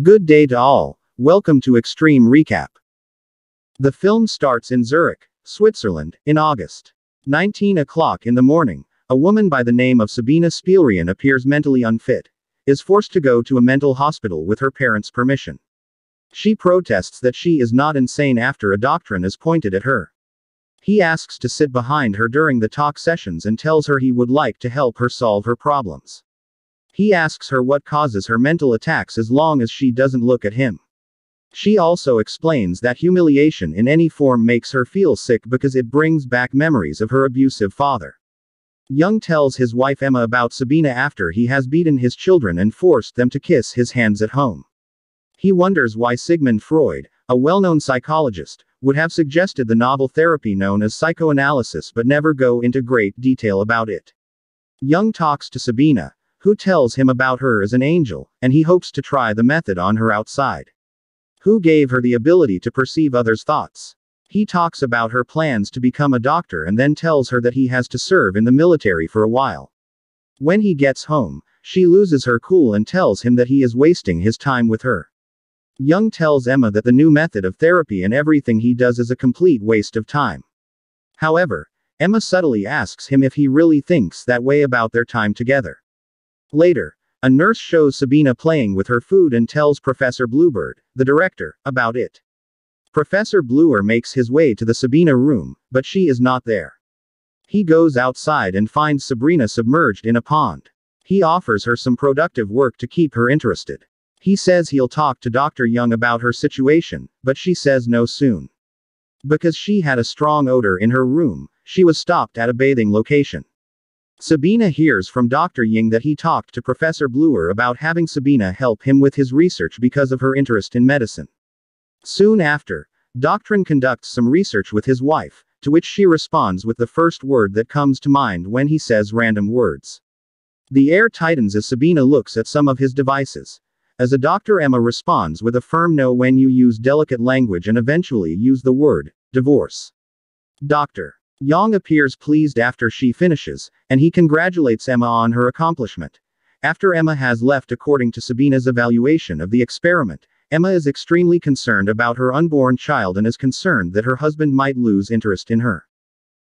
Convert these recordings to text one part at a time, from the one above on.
Good day to all. Welcome to Extreme Recap. The film starts in Zurich, Switzerland, in August. 19 o'clock in the morning, a woman by the name of Sabina Spielrein appears mentally unfit, is forced to go to a mental hospital with her parents' permission. She protests that she is not insane after a doctrine is pointed at her. He asks to sit behind her during the talk sessions and tells her he would like to help her solve her problems. He asks her what causes her mental attacks as long as she doesn't look at him. She also explains that humiliation in any form makes her feel sick because it brings back memories of her abusive father. Jung tells his wife Emma about Sabina after he has beaten his children and forced them to kiss his hands at home. He wonders why Sigmund Freud, a well-known psychologist, would have suggested the novel therapy known as psychoanalysis but never go into great detail about it. Jung talks to Sabina, who tells him about her as an angel, and he hopes to try the method on her outside. Who gave her the ability to perceive others' thoughts? He talks about her plans to become a doctor and then tells her that he has to serve in the military for a while. When he gets home, she loses her cool and tells him that he is wasting his time with her. Jung tells Emma that the new method of therapy and everything he does is a complete waste of time. However, Emma subtly asks him if he really thinks that way about their time together. Later, a nurse shows Sabina playing with her food and tells Professor Bluebird, the director, about it. Professor Bluer makes his way to the Sabina room, but she is not there. He goes outside and finds Sabrina submerged in a pond. He offers her some productive work to keep her interested. He says he'll talk to Dr. Jung about her situation, but she says no soon. Because she had a strong odor in her room, she was stopped at a bathing location. Sabina hears from Dr. Jung that he talked to Professor Bluer about having Sabina help him with his research because of her interest in medicine. Soon after, Doctrine conducts some research with his wife, to which she responds with the first word that comes to mind when he says random words. The air tightens as Sabina looks at some of his devices. As a doctor, Emma responds with a firm no when you use delicate language and eventually use the word divorce. Dr. Jung appears pleased after she finishes, and he congratulates Emma on her accomplishment. After Emma has left, according to Sabina's evaluation of the experiment, Emma is extremely concerned about her unborn child and is concerned that her husband might lose interest in her.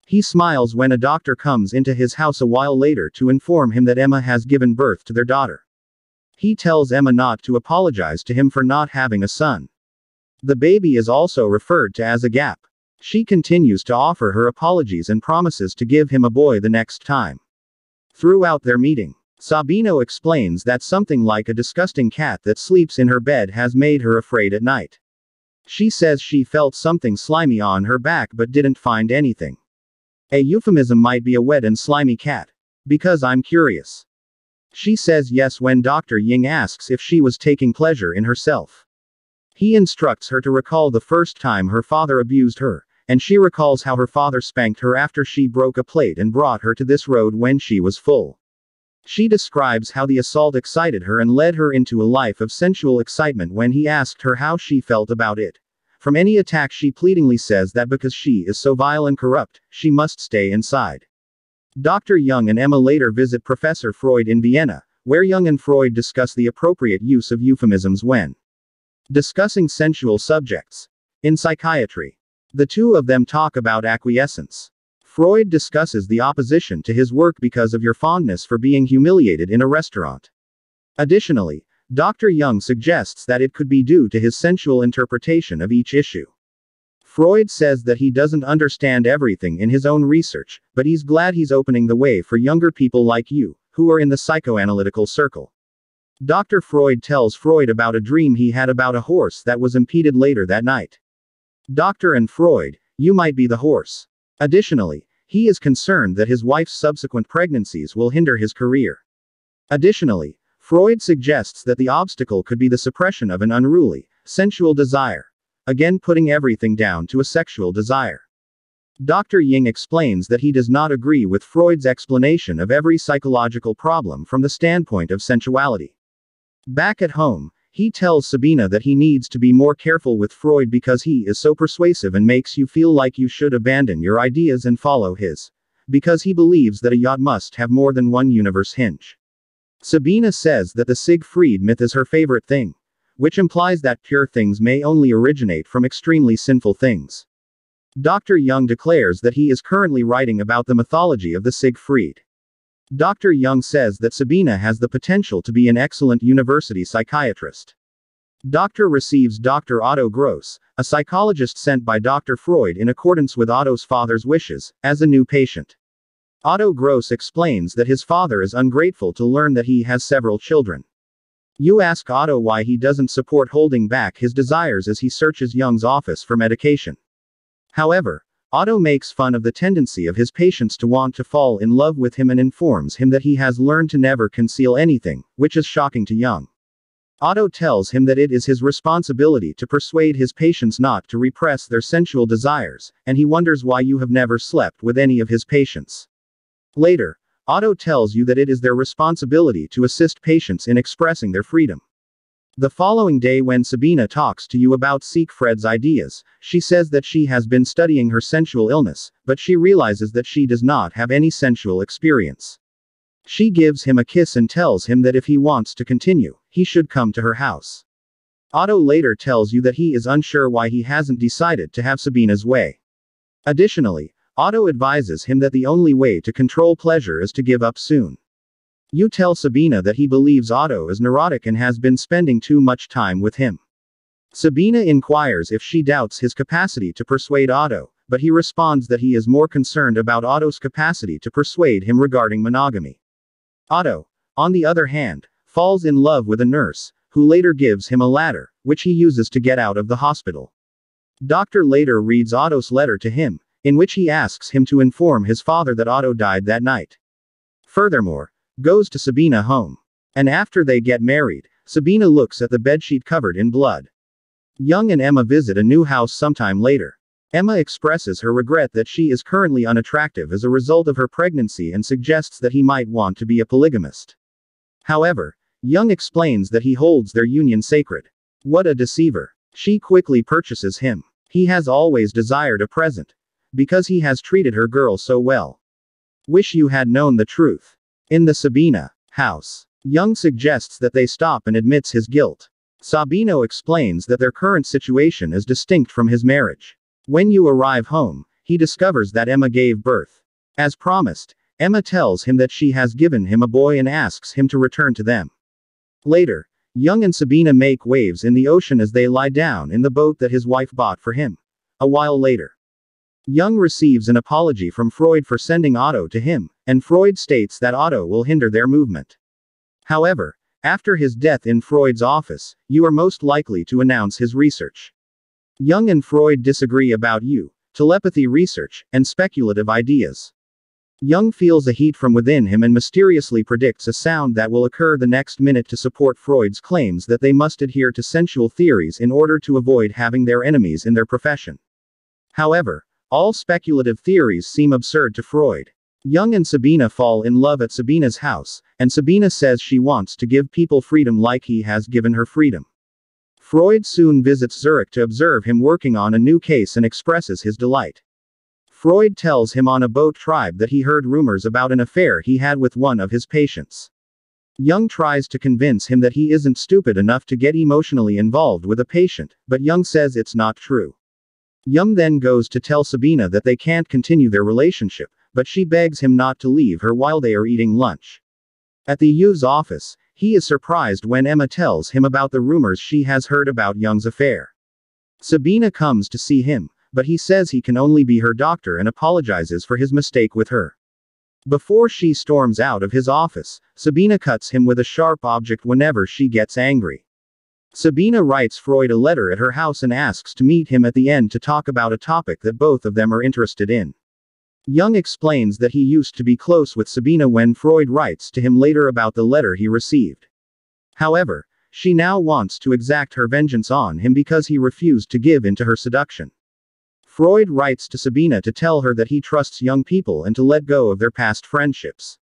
He smiles when a doctor comes into his house a while later to inform him that Emma has given birth to their daughter. He tells Emma not to apologize to him for not having a son. The baby is also referred to as a gap. She continues to offer her apologies and promises to give him a boy the next time. Throughout their meeting, Sabina explains that something like a disgusting cat that sleeps in her bed has made her afraid at night. She says she felt something slimy on her back but didn't find anything. A euphemism might be a wet and slimy cat. Because I'm curious. She says yes when Dr. Jung asks if she was taking pleasure in herself. He instructs her to recall the first time her father abused her, and she recalls how her father spanked her after she broke a plate and brought her to this road when she was full. She describes how the assault excited her and led her into a life of sensual excitement when he asked her how she felt about it. From any attack, she pleadingly says that because she is so vile and corrupt, she must stay inside. Dr. Jung and Emma later visit Professor Freud in Vienna, where Jung and Freud discuss the appropriate use of euphemisms when discussing sensual subjects. In psychiatry, the two of them talk about acquiescence. Freud discusses the opposition to his work because of your fondness for being humiliated in a restaurant. Additionally, Dr. Jung suggests that it could be due to his sensual interpretation of each issue. Freud says that he doesn't understand everything in his own research, but he's glad he's opening the way for younger people like you, who are in the psychoanalytical circle. Dr. Freud tells Freud about a dream he had about a horse that was impeded later that night. Doctor and Freud, you might be the horse. Additionally, he is concerned that his wife's subsequent pregnancies will hinder his career. Additionally, Freud suggests that the obstacle could be the suppression of an unruly, sensual desire. Again, putting everything down to a sexual desire. Dr. Jung explains that he does not agree with Freud's explanation of every psychological problem from the standpoint of sensuality. Back at home, he tells Sabina that he needs to be more careful with Freud because he is so persuasive and makes you feel like you should abandon your ideas and follow his. Because he believes that a yacht must have more than one universe hinge. Sabina says that the Siegfried myth is her favorite thing. which implies that pure things may only originate from extremely sinful things. Dr. Jung declares that he is currently writing about the mythology of the Siegfried. Dr. Jung says that Sabina has the potential to be an excellent university psychiatrist. Dr. receives Dr. Otto Gross, a psychologist sent by Dr. Freud in accordance with Otto's father's wishes, as a new patient. Otto Gross explains that his father is ungrateful to learn that he has several children. You ask Otto why he doesn't support holding back his desires as he searches Jung's office for medication. However, Otto makes fun of the tendency of his patients to want to fall in love with him and informs him that he has learned to never conceal anything, which is shocking to Jung. Otto tells him that it is his responsibility to persuade his patients not to repress their sensual desires, and he wonders why you have never slept with any of his patients. Later, Otto tells you that it is their responsibility to assist patients in expressing their freedom. The following day, when Sabina talks to you about Siegfried's ideas, she says that she has been studying her sensual illness, but she realizes that she does not have any sensual experience. She gives him a kiss and tells him that if he wants to continue, he should come to her house. Otto later tells you that he is unsure why he hasn't decided to have Sabina's way. Additionally, Otto advises him that the only way to control pleasure is to give up soon. You tell Sabina that he believes Otto is neurotic and has been spending too much time with him. Sabina inquires if she doubts his capacity to persuade Otto, but he responds that he is more concerned about Otto's capacity to persuade him regarding monogamy. Otto, on the other hand, falls in love with a nurse, who later gives him a ladder, which he uses to get out of the hospital. Doctor later reads Otto's letter to him, in which he asks him to inform his father that Otto died that night. Furthermore, goes to Sabina home. And after they get married, Sabina looks at the bedsheet covered in blood. Jung and Emma visit a new house sometime later. Emma expresses her regret that she is currently unattractive as a result of her pregnancy and suggests that he might want to be a polygamist. However, Jung explains that he holds their union sacred. What a deceiver. She quickly purchases him. He has always desired a present. Because he has treated her girl so well. Wish you had known the truth. In the Sabina house, Jung suggests that they stop and admits his guilt. Sabina explains that their current situation is distinct from his marriage. When you arrive home, he discovers that Emma gave birth. As promised, Emma tells him that she has given him a boy and asks him to return to them. Later, Jung and Sabina make waves in the ocean as they lie down in the boat that his wife bought for him. A while later, Jung receives an apology from Freud for sending Otto to him, and Freud states that Otto will hinder their movement. However, after his death in Freud's office, you are most likely to announce his research. Jung and Freud disagree about you, telepathy research, and speculative ideas. Jung feels a heat from within him and mysteriously predicts a sound that will occur the next minute to support Freud's claims that they must adhere to sensual theories in order to avoid having their enemies in their profession. However, all speculative theories seem absurd to Freud. Jung and Sabina fall in love at Sabina's house, and Sabina says she wants to give people freedom like he has given her freedom. Freud soon visits Zurich to observe him working on a new case and expresses his delight. Freud tells him on a boat tribe that he heard rumors about an affair he had with one of his patients. Jung tries to convince him that he isn't stupid enough to get emotionally involved with a patient, but Jung says it's not true. Jung then goes to tell Sabina that they can't continue their relationship, but she begs him not to leave her while they are eating lunch. At the U's office, he is surprised when Emma tells him about the rumors she has heard about Jung's affair. Sabina comes to see him, but he says he can only be her doctor and apologizes for his mistake with her. Before she storms out of his office, Sabina cuts him with a sharp object whenever she gets angry. Sabina writes Freud a letter at her house and asks to meet him at the end to talk about a topic that both of them are interested in. Jung explains that he used to be close with Sabina when Freud writes to him later about the letter he received. However, she now wants to exact her vengeance on him because he refused to give in to her seduction. Freud writes to Sabina to tell her that he trusts young people and to let go of their past friendships.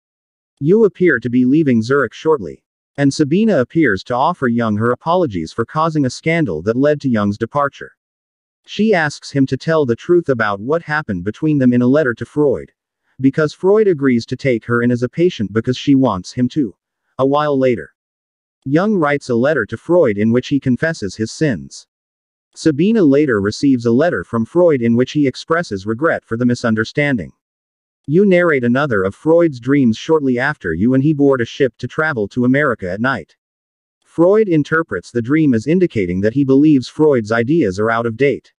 You appear to be leaving Zurich shortly. And Sabina appears to offer Jung her apologies for causing a scandal that led to Jung's departure. She asks him to tell the truth about what happened between them in a letter to Freud. Because Freud agrees to take her in as a patient because she wants him to. A while later, Jung writes a letter to Freud in which he confesses his sins. Sabina later receives a letter from Freud in which he expresses regret for the misunderstanding. You narrate another of Freud's dreams shortly after you and he board a ship to travel to America at night. Freud interprets the dream as indicating that he believes Freud's ideas are out of date.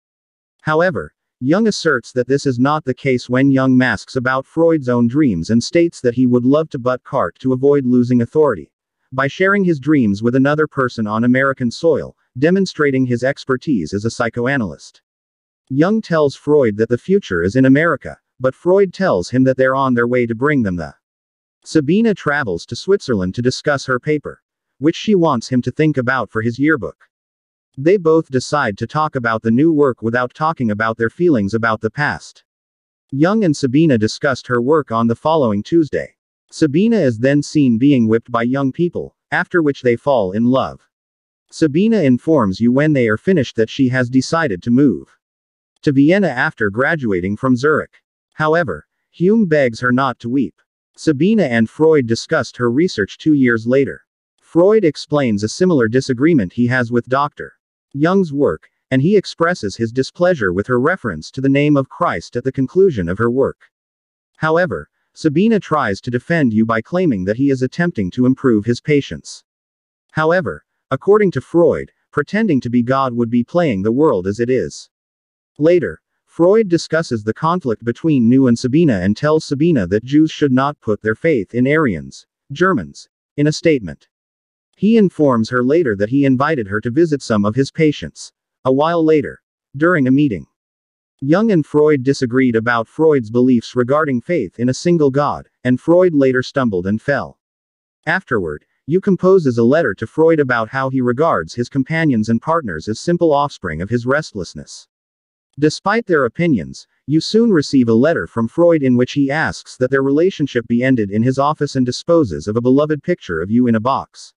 However, Jung asserts that this is not the case when Jung masks about Freud's own dreams and states that he would love to butt cart to avoid losing authority by sharing his dreams with another person on American soil, demonstrating his expertise as a psychoanalyst. Jung tells Freud that the future is in America, but Freud tells him that they're on their way to bring them the. Sabina travels to Switzerland to discuss her paper, which she wants him to think about for his yearbook. They both decide to talk about the new work without talking about their feelings about the past. Jung and Sabina discussed her work on the following Tuesday. Sabina is then seen being whipped by young people, after which they fall in love. Sabina informs you when they are finished that she has decided to move to Vienna after graduating from Zurich. However, Hume begs her not to weep. Sabina and Freud discussed her research 2 years later. Freud explains a similar disagreement he has with Dr. Jung's work, and he expresses his displeasure with her reference to the name of Christ at the conclusion of her work. However, Sabina tries to defend you by claiming that he is attempting to improve his patients. However, according to Freud, pretending to be God would be playing the world as it is. Later, Freud discusses the conflict between New and Sabina and tells Sabina that Jews should not put their faith in Aryans, Germans, in a statement. He informs her later that he invited her to visit some of his patients. A while later, during a meeting, Jung and Freud disagreed about Freud's beliefs regarding faith in a single God, and Freud later stumbled and fell. Afterward, Jung composes a letter to Freud about how he regards his companions and partners as simple offspring of his restlessness. Despite their opinions, Jung soon receive a letter from Freud in which he asks that their relationship be ended in his office and disposes of a beloved picture of Jung in a box.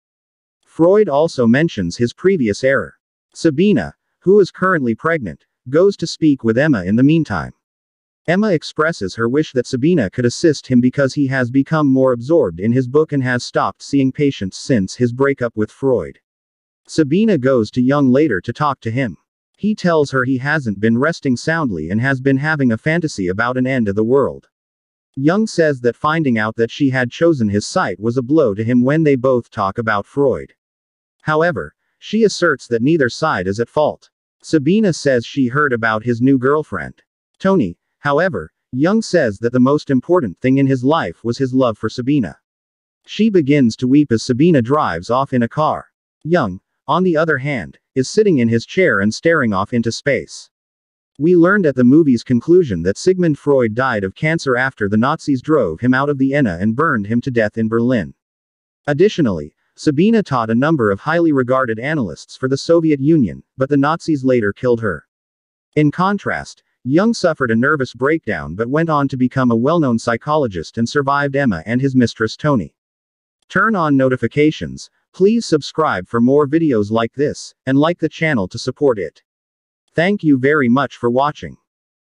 Freud also mentions his previous error. Sabina, who is currently pregnant, goes to speak with Emma in the meantime. Emma expresses her wish that Sabina could assist him because he has become more absorbed in his book and has stopped seeing patients since his breakup with Freud. Sabina goes to Jung later to talk to him. He tells her he hasn't been resting soundly and has been having a fantasy about an end of the world. Jung says that finding out that she had chosen his site was a blow to him when they both talk about Freud. However, she asserts that neither side is at fault. Sabina says she heard about his new girlfriend, Tony. However, Jung says that the most important thing in his life was his love for Sabina. She begins to weep as Sabina drives off in a car. Jung, on the other hand, is sitting in his chair and staring off into space. We learned at the movie's conclusion that Sigmund Freud died of cancer after the Nazis drove him out of Vienna and burned him to death in Berlin. Additionally, Sabina taught a number of highly regarded analysts for the Soviet Union, but the Nazis later killed her. In contrast, Jung suffered a nervous breakdown but went on to become a well-known psychologist and survived Emma and his mistress Tony. Turn on notifications, please subscribe for more videos like this, and like the channel to support it. Thank you very much for watching.